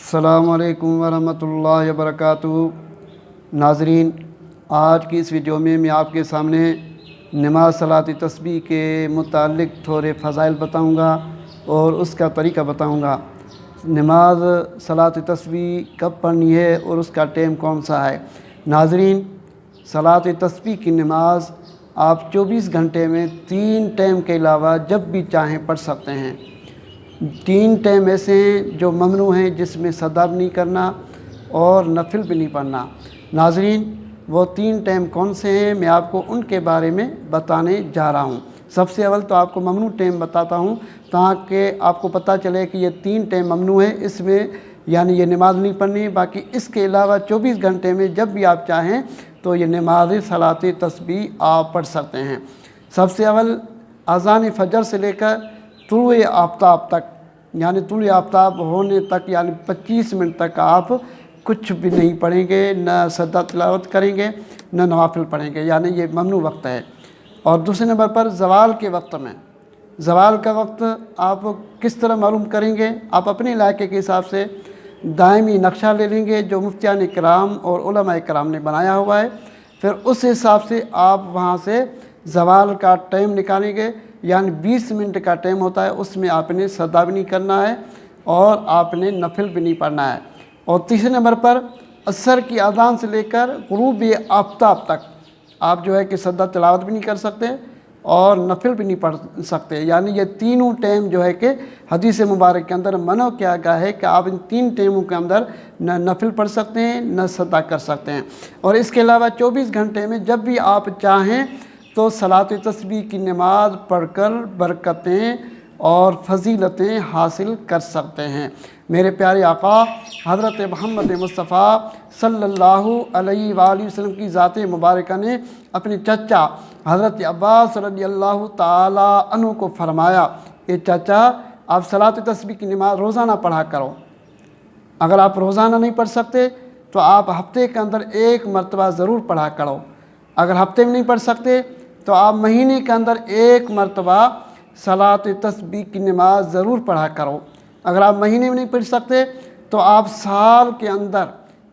अस्सलामु अलैकुम वरहमतुल्लाहि वबरकातुहू। नाज़रीन, आज की इस वीडियो में मैं आपके सामने नमाज सलात तस्बीह के मुतालिक थोड़े फ़ज़ाइल बताऊंगा और उसका तरीका बताऊंगा। नमाज सलात तस्बीह कब पढ़नी है और उसका टाइम कौन सा है। नाज़रीन, सलात तस्बीह की नमाज आप 24 घंटे में 3 टाइम के अलावा जब भी चाहें पढ़ सकते हैं। 3 टाइम ऐसे हैं जो ममनू हैं, जिसमें सदा भी नहीं करना और नफिल भी नहीं पढ़ना। नाज़रीन, वो 3 टाइम कौन से हैं, मैं आपको उनके बारे में बताने जा रहा हूँ। सबसे अव्वल तो आपको ममनू टाइम बताता हूँ, ताकि आपको पता चले कि ये 3 टाइम ममनू है, इसमें यानी ये नमाज नहीं पढ़नी। बाकी इसके अलावा 24 घंटे में जब भी आप चाहें तो ये नमाज सलात तस्बीह आप पढ़ सकते हैं। सबसे अव्वल अज़ान फ़जर से लेकर तुलुए आफ्ताब तक, यानी तुलुए आफ्ताब होने तक, यानी 25 मिनट तक आप कुछ भी नहीं पढ़ेंगे, न सदा तिलावत करेंगे, न नवाफिल पढ़ेंगे, यानी ये ममनू वक्त है। और दूसरे नंबर पर ज़वाल के वक्त में, ज़वाल का वक्त आप किस तरह मालूम करेंगे। आप अपने इलाके के हिसाब से दायमी नक्शा ले लेंगे जो मुफ्तियान इकराम और उलमा इकराम ने बनाया हुआ है। फिर उस हिसाब से आप वहाँ से ज़वाल का टाइम निकालेंगे, यानी 20 मिनट का टाइम होता है। उसमें आपने सदा भी नहीं करना है और आपने नफिल भी नहीं पढ़ना है। और तीसरे नंबर पर असर की अज़ान से लेकर ग़ुरूब आफ्ताब तक आप जो है कि सदा तिलावत भी नहीं कर सकते और नफिल भी नहीं पढ़ सकते। यानी ये तीनों टाइम जो है कि हदीस मुबारक के अंदर मना किया गया है कि आप इन 3 टाइमों के अंदर न नफिल पढ़ सकते हैं, न सदा कर सकते हैं। और इसके अलावा 24 घंटे में जब भी आप चाहें तो सलात तस्बीह की नमाज पढ़कर बरकतें और फजीलतें हासिल कर सकते हैं। मेरे प्यारे आका हज़रत मोहम्मद मुस्तफ़ा सल्लल्लाहु अलैहि वसल्लम की ज़ात मुबारका ने अपने चचा हज़रत अब्बास रज़ियल्लाहु ताला अन्हु को फरमाया, ये चाचा, आप सलात तस्बीह की नमाज रोज़ाना पढ़ा करो। अगर आप रोज़ाना नहीं पढ़ सकते तो आप हफ्ते के अंदर 1 मरतबा ज़रूर पढ़ा करो। अगर हफ्ते में नहीं पढ़ सकते तो आप महीने के अंदर 1 मरतबा सलात तस्बीह की नमाज ज़रूर पढ़ा करो। अगर आप महीने में नहीं पढ़ सकते तो आप साल के अंदर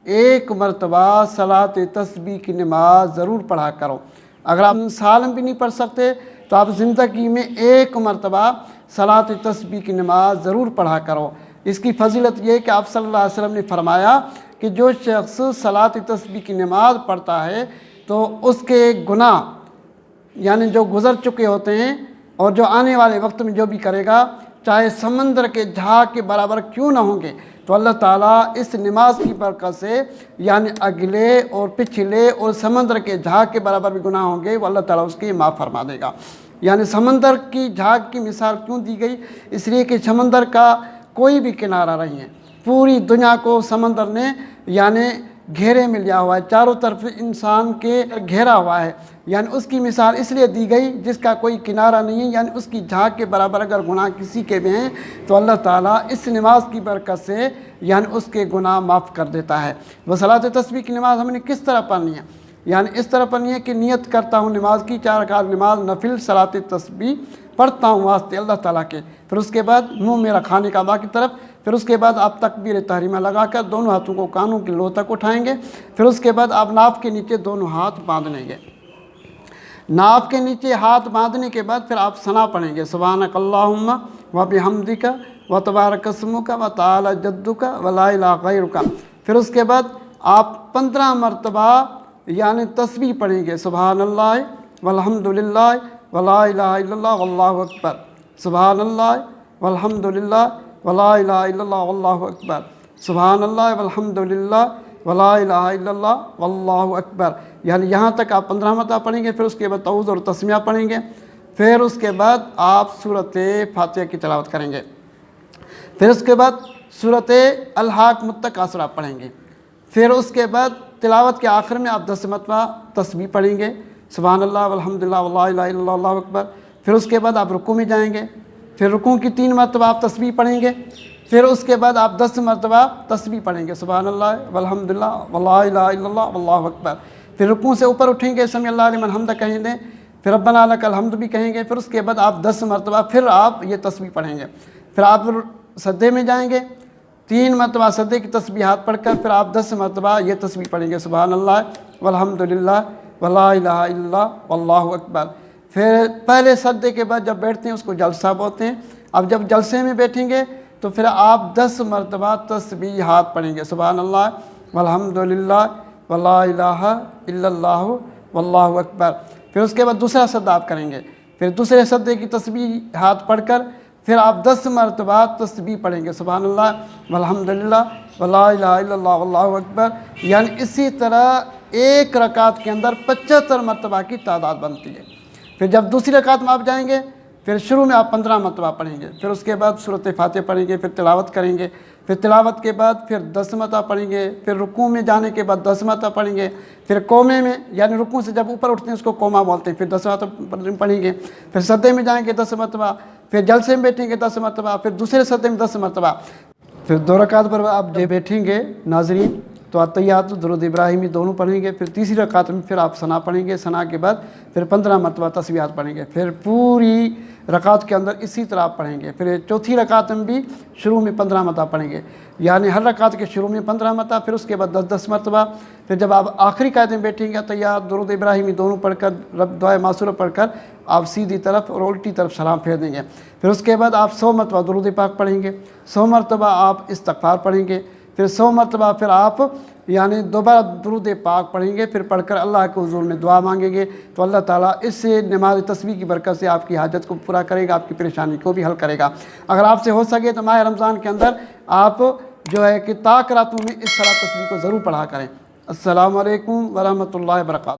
1 मरतबा सलात तस्बीह की नमाज ज़रूर पढ़ा करो। अगर आप साल में भी नहीं पढ़ सकते तो आप ज़िंदगी में 1 मरतबा सलात तस्बीह की नमाज ज़रूर पढ़ा करो। इसकी फजीलत ये है कि आप सल्लल्लाहु अलैहि वसल्लम ने फरमाया कि जो शख्स सलात तस्बीह की नमाज पढ़ता है तो उसके गुनाह, यानी जो गुज़र चुके होते हैं और जो आने वाले वक्त में जो भी करेगा, चाहे समंदर के झाग के बराबर क्यों ना होंगे, तो अल्लाह ताला इस नमाज की बरकत से, यानी अगले और पिछले और समंदर के झाग के बराबर भी गुनाह होंगे, वो अल्लाह ताला उसके माफ़ फरमा देगा। यानी समंदर की झाग की मिसाल क्यों दी गई, इसलिए कि समंदर का कोई भी किनारा नहीं है। पूरी दुनिया को समंदर ने यानी घेरे में लिया हुआ है, चारों तरफ इंसान के घेरा हुआ है। यानी उसकी मिसाल इसलिए दी गई जिसका कोई किनारा नहीं है, यानी उसकी झाग के बराबर अगर गुनाह किसी के भी हैं तो अल्लाह ताला इस नमाज की बरकत से यानी उसके गुनाह माफ़ कर देता है। वह सलात तस्बीह की नमाज हमने किस तरह पढ़नी है, यानी इस तरह पढ़नी है कि नियत करता हूँ नमाज की, 4 रकात नमाज नफिल सलात तस्बीह पढ़ता हूँ वास्ते अल्लाह ताला के। फिर उसके बाद मुँह मेरा खाने का बाकी तरफ, फिर उसके बाद आप तकबीर तहरीमा लगाकर दोनों हाथों को कानों की लो तक उठाएंगे। फिर उसके बाद आप नाफ के नीचे दोनों हाथ बांध लेंगे। नाफ के नीचे हाथ बांधने के बाद फिर आप सना पढ़ेंगे, सुब्हानक अल्लाहुम्मा व बिहम्दिका व तबारक अस्मुका व तआला जद्दुका व ला इलाहा गैरुका। फिर उसके बाद आप 15 मरतबा यानी तस्बीह पढ़ेंगे, सुब्हानल्लाह वल्हम्दुलिल्लाह व ला इलाहा इल्लल्लाह वल्लाहु अकबर, सुब्हानल्लाह वल्हम्दुलिल्लाह व ला इलाहा इल्लल्लाह वल्लाहु अकबर, सुब्हानल्लाह वल्हम्दुलिल्लाह व ला इलाहा इल्लल्लाह वल्लाहु अकबर। यानी यहाँ तक आप 15 मरतबा पढ़ेंगे। फिर उसके बाद तऊज़ और तस्मिया पढ़ेंगे। फिर उसके बाद आप सूरत फातिहा की तिलावत करेंगे। फिर उसके बाद सूरत अल-हाक़ मुत्तकासिर पढ़ेंगे। फिर उसके बाद तिलावत के आखिर में आप 10 मरतबा तस्बीह पढ़ेंगे, सुब्हानल्लाह वल्हम्दुलिल्लाह व ला इलाहा इल्लल्लाह वल्लाहु अकबर। फिर उसके बाद आप रुकू में जाएंगे। फिर रुकू की 3 मरतबा आप तस्बीह पढ़ेंगे। फिर उसके बाद आप 10 मरतबा तस्बीह पढ़ेंगे, सुब्हानल्लाह वल्हम्दुलिल्लाह व ला इलाहा इल्लल्लाह वल्लाहु अकबर। फिर रुकू से ऊपर उठेंगे, समी अल्लाह लिमन हम्द कहेंगे। फिर रब्बना लकल हम्द भी कहेंगे। फिर उसके बाद आप 10 मरतबा फिर आप ये तस्बीह पढ़ेंगे। फिर आप सजदे में जाएंगे 3 मरतबा सजदे की तस्बीहात पढ़कर फिर आप 10 मरतबा ये तस्बीह पढ़ेंगे, सुबहान अल्लाह वल्हम्दुलिल्लाह वला इलाहा इल्लल्लाह वल्लाहु अकबर। फिर पहले सजदे के बाद जब बैठते हैं उसको जलसा बोलते हैं। अब जब जलसे में बैठेंगे तो फिर आप 10 मरतबा तस्बीहात पढ़ेंगे, सुबहान अल्लाह वल्हम्दुलिल्लाह वला इलाहा इल्लल्लाह वल्लाहु अकबर। फिर उसके बाद दूसरा सजदा आप करेंगे, फिर दूसरे सजदे की तस्बीहात पढ़कर फिर आप 10 मरतबा तस्बीह पढ़ेंगे, सुबहान अल्लाह वल्हम्दुलिल्लाह वला इलाहा इल्लल्लाह वल्लाहु अकबर। यानी इसी तरह एक रकात के अंदर 75 मरतबा की तादाद बनती है। फिर जब दूसरी रकात में आप जाएंगे फिर शुरू में आप 15 मरतबा पढ़ेंगे, फिर उसके बाद सूरत फातिहा पढ़ेंगे, फिर तिलावत करेंगे, फिर तिलावत के बाद फिर 10 मरतबा पढ़ेंगे, फिर रुकू में जाने के बाद 10 मरतबा पढ़ेंगे, फिर कोमे में यानी रुकू से जब ऊपर उठते हैं उसको कोमा बोलते हैं, फिर 10 मरतबा पढ़ेंगे, फिर सजदे में जाएंगे 10 मरतबा, फिर जलसे में बैठेंगे 10 मरतबा, फिर दूसरे सजदे में 10 मरतबा। फिर 2 रकात पर आप जब बैठेंगे नाज़रीन तो अत्तहियात दुरूद इब्राहिमी दोनों पढ़ेंगे। फिर तीसरी रकात में फिर आप सना पढ़ेंगे, सना के बाद फिर 15 मरतबा तस्बीहात पढ़ेंगे। फिर पूरी रकात के अंदर इसी तरह आप पढ़ेंगे। फिर चौथी रकात में भी शुरू में 15 मरतबा पढ़ेंगे, यानी हर रकात के शुरू में 15 मरतबा, फिर उसके बाद 10-10 मरतबा। फिर जब आप आखिरी कायदे में बैठेंगे अत्तहियात दुरूद इब्राहिमी दोनों पढ़कर रब दुआ मासूरा पढ़कर आप सीधी तरफ और उल्टी तरफ सलाम फेर देंगे। फिर उसके बाद आप 100 मरतबा दुरूद पाक पढ़ेंगे, 100 मरतबा आप इस्तिग़फ़ार पढ़ेंगे, फिर 100 मरतबा फिर आप यानी दोबारा दुरूद पाक पढ़ेंगे, फिर पढ़कर अल्लाह के हुज़ूर में दुआ मांगेंगे तो अल्लाह ताला इससे नमाज तस्बीह की बरकत से आपकी हाजत को पूरा करेगा, आपकी परेशानी को भी हल करेगा। अगर आपसे हो सके तो माह रमज़ान के अंदर आप जो है कि ताक़ रातों में इस तरह तस्बीह को ज़रूर पढ़ा करें। अस्सलामु अलैकुम व रहमतुल्लाहि व बरकातहू।